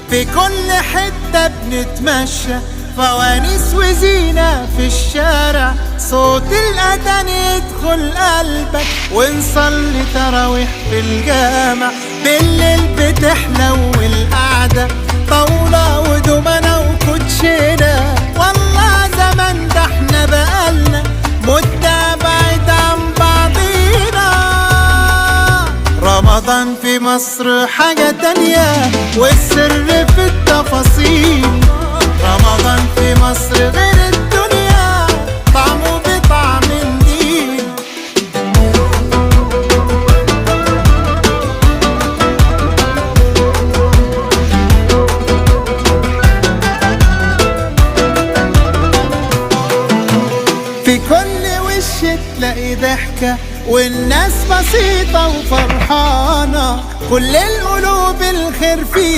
في كل حتة بنتمشى، فوانيس وزينة في الشارع، صوت الأذان يدخل قلبك، ونصلي تراويح في الجامع. بالليل بتحلو القعدة، طاولة ودومنة وكوتشينة، والله زمان ده احنا بقالنا مدة بعيد عن بعضينا. رمضان في مصر حاجة تانية، والسر في التفاصيل. رمضان في مصر غير الدنيا، طعمه بطعم النيل. في كل وش تلاقي ضحكة، والناس بسيطة وفرحانة، كل القلوب الخير فيها.